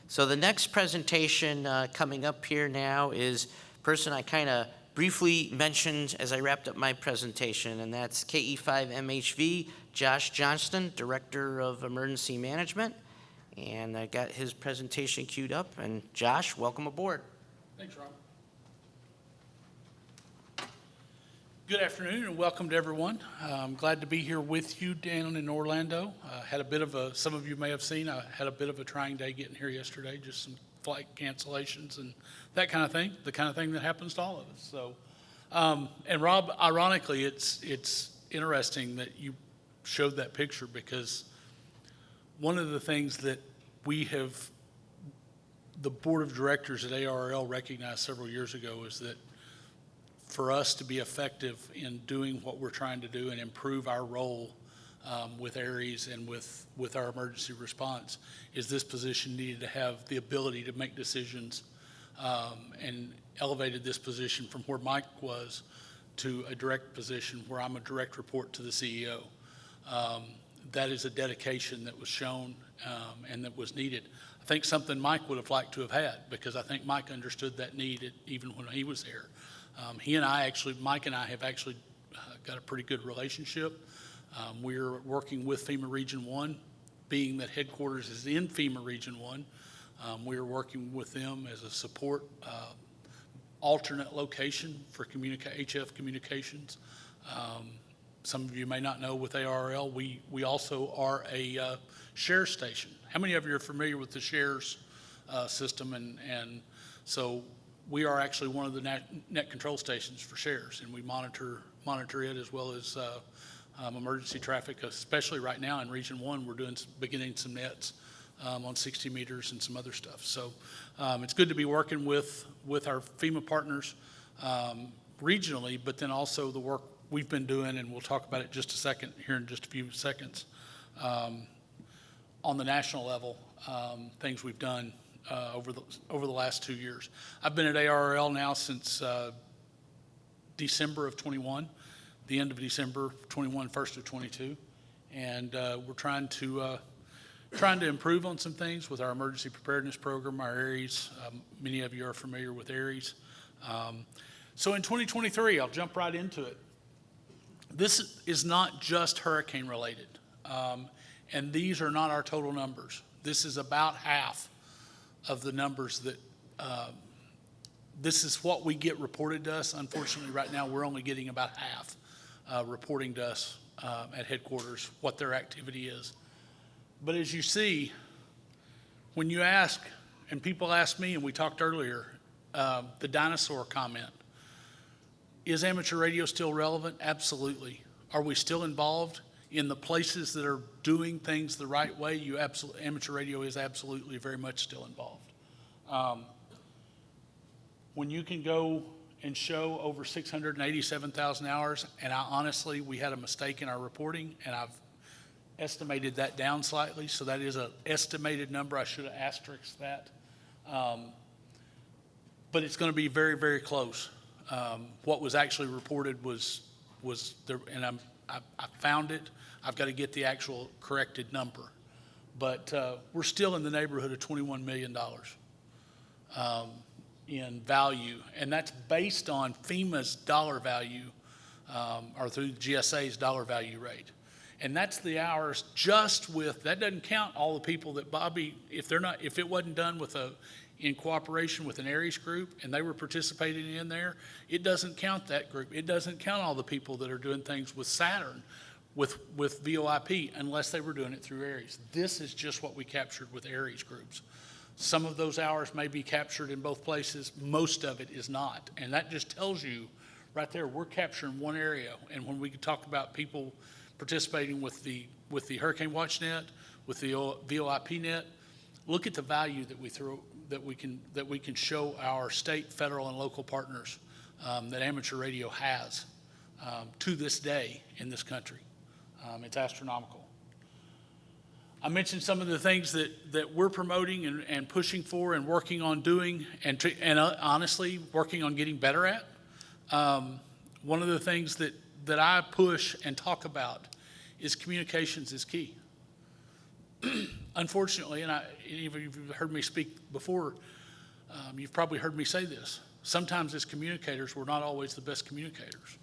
So the next presentation coming up here now is a person I kind of briefly mentioned as I wrapped up my presentation, and that's KE5MHV, Josh Johnston, Director of Emergency Management. And I got his presentation queued up. And Josh, welcome aboard. Thanks, Rob. Good afternoon and welcome to everyone. I'm glad to be here with you down in Orlando. Had a bit of a, some of you may have seen, I had a bit of a trying day getting here yesterday, just some flight cancellations and that kind of thing, the kind of thing that happens to all of us. So, and Rob, ironically, it's interesting that you showed that picture, because one of the things that we have, the board of directors at ARRL recognized several years ago, is that for us to be effective in doing what we're trying to do and improve our role with ARRL and with our emergency response, is this position needed to have the ability to make decisions, and elevated this position from where Mike was to a direct position where I'm a direct report to the CEO. That is a dedication that was shown and that was needed. I think something Mike would have liked to have had, because I think Mike understood that need even when he was there. Mike and I have actually got a pretty good relationship. We're working with FEMA Region 1, being that headquarters is in FEMA Region 1. We are working with them as a support alternate location for HF communications. Some of you may not know, with ARRL, we also are a share station. How many of you are familiar with the shares system? And so we are actually one of the net control stations for shares, and we monitor it, as well as emergency traffic, especially right now in Region 1. We're beginning some nets on 60 meters and some other stuff. So it's good to be working with our FEMA partners regionally, but then also the work we've been doing, and we'll talk about it just a second here in just a few seconds, on the national level, things we've done over the last 2 years. I've been at ARRL now since December of 21, the end of December 21, 1st of 22, and we're trying to improve on some things with our emergency preparedness program, our ARRL. Many of you are familiar with ARRL. So in 2023, I'll jump right into it. This is not just hurricane related, and these are not our total numbers. This is about half of the numbers that, this is what we get reported to us. Unfortunately, right now, we're only getting about half reporting to us at headquarters what their activity is. But as you see, when you ask, and people ask me, and we talked earlier, the dinosaur comment, is amateur radio still relevant? Absolutely. Are we still involved in the places that are doing things the right way? Amateur radio is absolutely very much still involved. When you can go and show over 687,000 hours, and honestly, we had a mistake in our reporting, and I've estimated that down slightly, so that is an estimated number. I should have asterisked that. But it's going to be very, very close. What was actually reported was there, and I found it. I've got to get the actual corrected number, but we're still in the neighborhood of $21 million in value, and that's based on FEMA's dollar value, or through GSA's dollar value rate. And that's the hours just with, that doesn't count all the people that Bobby, if it wasn't done in cooperation with an ARRL group and they were participating in there, it doesn't count that group. It doesn't count all the people that are doing things with Saturn, with VoIP, unless they were doing it through ARRL. This is just what we captured with ARRL groups. Some of those hours may be captured in both places. Most of it is not. And that just tells you right there, we're capturing one area. And when we talk about people participating with the Hurricane Watch Net, with the VoIP net, look at the value that we can show our state, federal, and local partners that amateur radio has to this day in this country. It's astronomical. I mentioned some of the things that we're promoting and pushing for and working on doing and honestly working on getting better at. One of the things that I push and talk about is communications is key. Unfortunately, and if you've heard me speak before, you've probably heard me say this. Sometimes as communicators, we're not always the best communicators.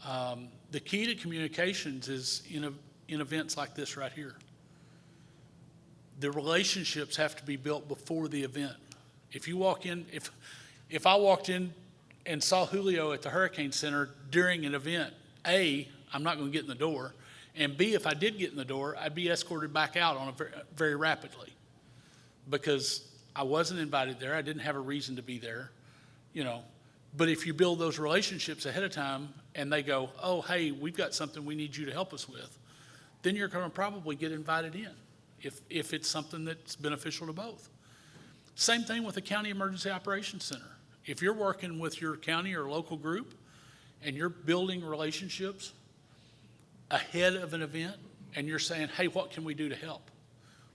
The key to communications is in events like this right here. The relationships have to be built before the event. If you walk in, if I walked in and saw Julio at the Hurricane Center during an event, A, I'm not going to get in the door, and B, if I did get in the door, I'd be escorted back out on very rapidly because I wasn't invited there. I didn't have a reason to be there, But if you build those relationships ahead of time and they go, oh, hey, we've got something we need you to help us with, then you're going to probably get invited in if it's something that's beneficial to both. Same thing with the County Emergency Operations Center. If you're working with your county or local group and you're building relationships ahead of an event and you're saying, hey, what can we do to help?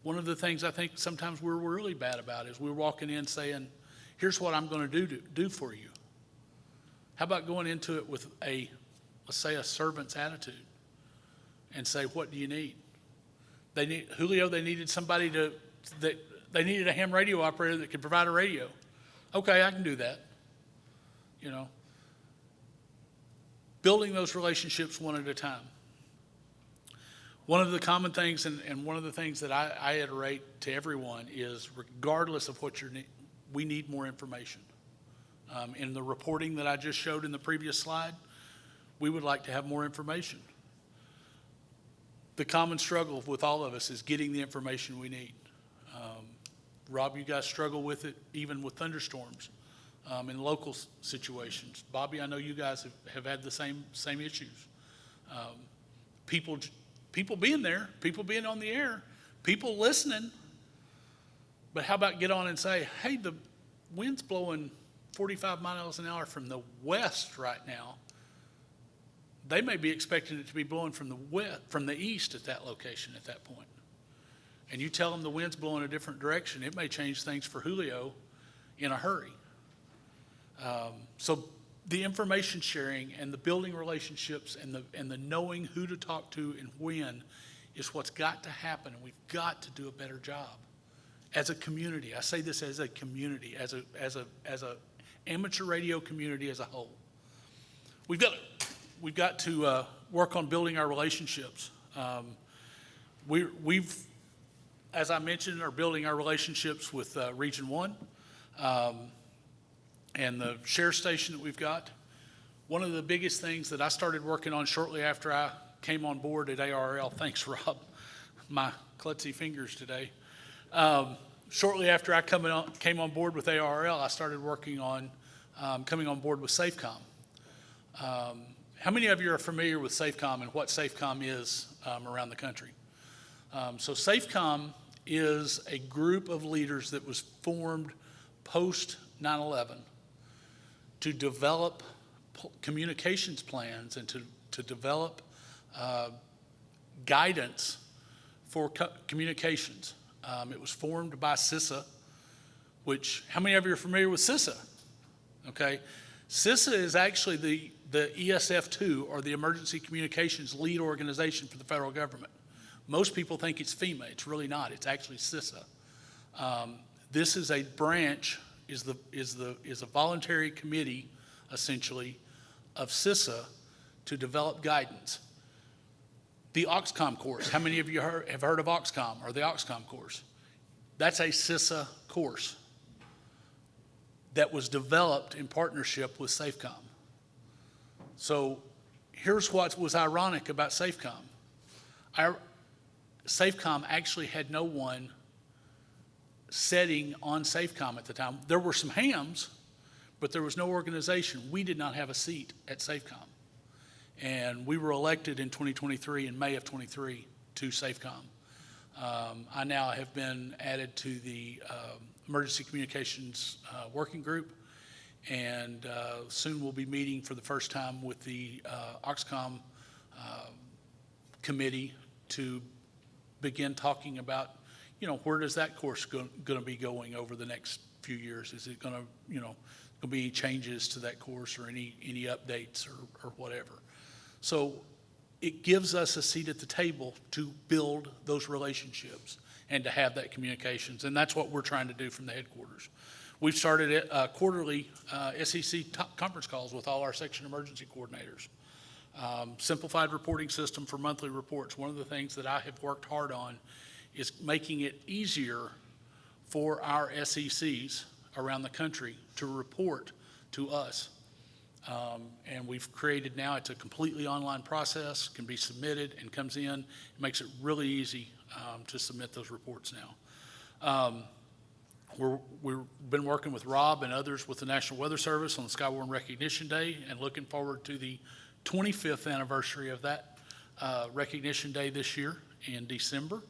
One of the things I think sometimes we're really bad about is we're walking in saying, here's what I'm going to do for you. How about going into it with let's say a servant's attitude and say, what do you need? They needed somebody they needed a ham radio operator that could provide a radio. Okay, I can do that. Building those relationships one at a time. One of the common things and one of the things that I iterate to everyone is regardless of what we need more information. In the reporting that I just showed in the previous slide, we would like to have more information. The common struggle with all of us is getting the information we need. Rob, you guys struggle with it even with thunderstorms in local situations. Bobby, I know you guys have had the same issues. People being there, people being on the air, people listening. But how about get on and say, hey, the wind's blowing 45 miles an hour from the west right now. They may be expecting it to be blowing from the east at that location at that point. And you tell them the wind's blowing a different direction, it may change things for Julio in a hurry. So the information sharing and the building relationships and the knowing who to talk to and when is what's got to happen, and we've got to do a better job as a community. I say this as a community, as a amateur radio community as a whole. We've got to work on building our relationships. We've, as I mentioned, are building our relationships with Region 1 and the share station that we've got. One of the biggest things that I started working on shortly after I came on board at ARRL, thanks Rob, my klutzy fingers today. Shortly after I came on board with ARRL, I started working on coming on board with SafeCom. How many of you are familiar with SafeCom and what SafeCom is around the country? So SafeCom is a group of leaders that was formed post 9/11 to develop communications plans and to develop guidance for communications. It was formed by CISA, which, how many of you are familiar with CISA? Okay, CISA is actually the ESF2, or the Emergency Communications Lead Organization for the federal government. Most people think it's FEMA. It's really not. It's actually CISA. This is a branch, is a voluntary committee, essentially, of CISA to develop guidance. The Oxcom course. How many of you have heard of Oxcom or the Oxcom course? That's a CISA course that was developed in partnership with SafeCom. So here's what was ironic about SafeCom. SafeCom actually had no one setting on SafeCom at the time. There were some hams, but there was no organization. We did not have a seat at SafeCom. And we were elected in 2023, in May of 23, to SafeCom. I now have been added to the Emergency Communications Working Group, and soon we'll be meeting for the first time with the Oxcom committee to begin talking about, where does that course going to be going over the next few years? Is it going to, going to be any changes to that course or any updates or whatever? So it gives us a seat at the table to build those relationships and to have that communications. And that's what we're trying to do from the headquarters. We've started quarterly SEC conference calls with all our section emergency coordinators. Simplified reporting system for monthly reports. One of the things that I have worked hard on is making it easier for our SECs around the country to report to us. And we've created now, it's a completely online process, can be submitted and comes in. It makes it really easy to submit those reports now. We've been working with Rob and others with the National Weather Service on the Skywarn Recognition Day and looking forward to the 25th anniversary of that Recognition Day this year in December.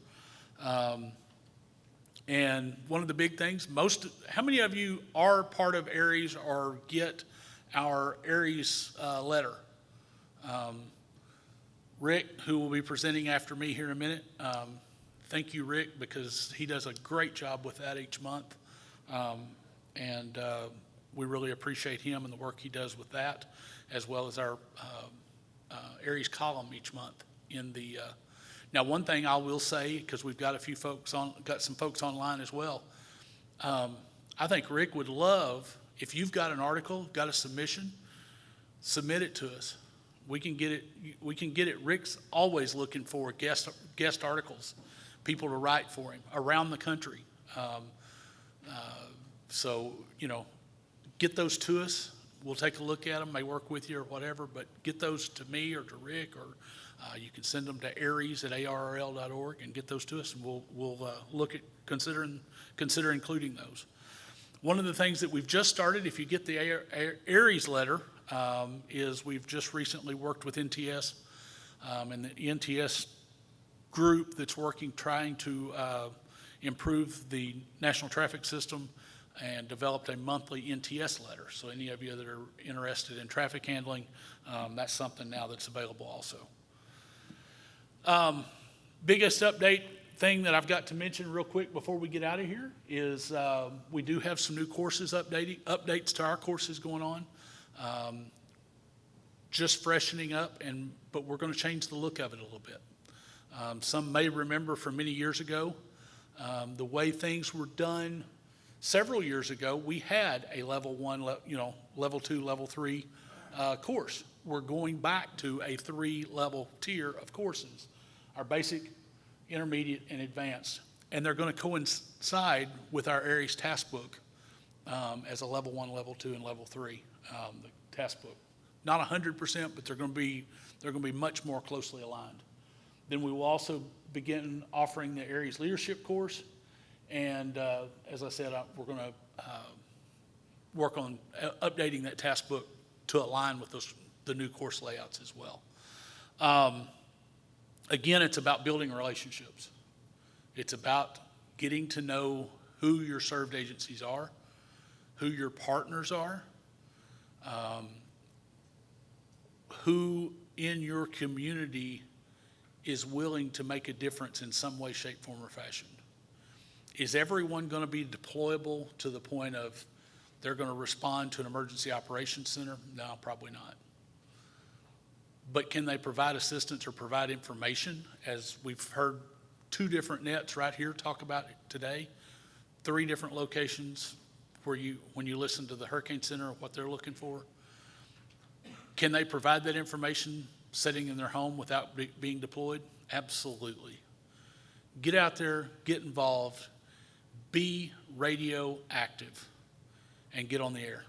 And one of the big things, how many of you are part of ARRS or get our ARRS letter? Rick, who will be presenting after me here in a minute, thank you, Rick, because he does a great job with that each month. And we really appreciate him and the work he does with that, as well as our ARRS column each month in the now, one thing I will say, because we've got some folks online as well. I think Rick would love, if you've got an article, got a submission, submit it to us. We can get it. Rick's always looking for guest articles, people to write for him around the country. So, get those to us. We'll take a look at them, may work with you or whatever, but get those to me or to Rick, or you can send them to ARRS@ARRL.org and get those to us, and we'll look at consider including those. One of the things that we've just started, if you get the ARRS letter, is we've just recently worked with NTS, and the NTS group that's trying to improve the national traffic system, and developed a monthly NTS letter. So any of you that are interested in traffic handling, that's something now that's available also. Biggest update thing that I've got to mention real quick before we get out of here is we do have some new courses updates to our courses going on. Just freshening up, but we're going to change the look of it a little bit. Some may remember from many years ago, the way things were done. Several years ago, we had a level 1, level 2, level 3 course. We're going back to a 3-level tier of courses, our basic, intermediate, and advanced. And they're going to coincide with our ARRS task book as a level 1, level 2, and level 3, the task book. Not 100%, but they're going to be much more closely aligned. Then we will also begin offering the ARRS leadership course. And as I said, we're going to work on updating that task book to align with the new course layouts as well. Again, it's about building relationships. It's about getting to know who your served agencies are, who your partners are, who in your community is willing to make a difference in some way, shape, form, or fashion. Is everyone going to be deployable to the point of they're going to respond to an emergency operations center? No, probably not. But can they provide assistance or provide information? As we've heard 2 different nets right here talk about it today, 3 different locations where when you listen to the Hurricane Center, what they're looking for. Can they provide that information sitting in their home without being deployed? Absolutely. Get out there, get involved, be radio active, and get on the air.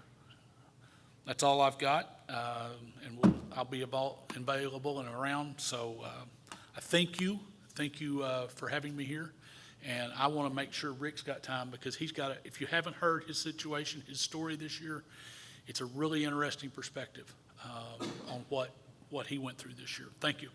That's all I've got, and I'll be available and around. So I thank you for having me here, and I want to make sure Rick's got time, because he's got if you haven't heard his situation, his story this year, it's a really interesting perspective on what he went through this year. Thank you.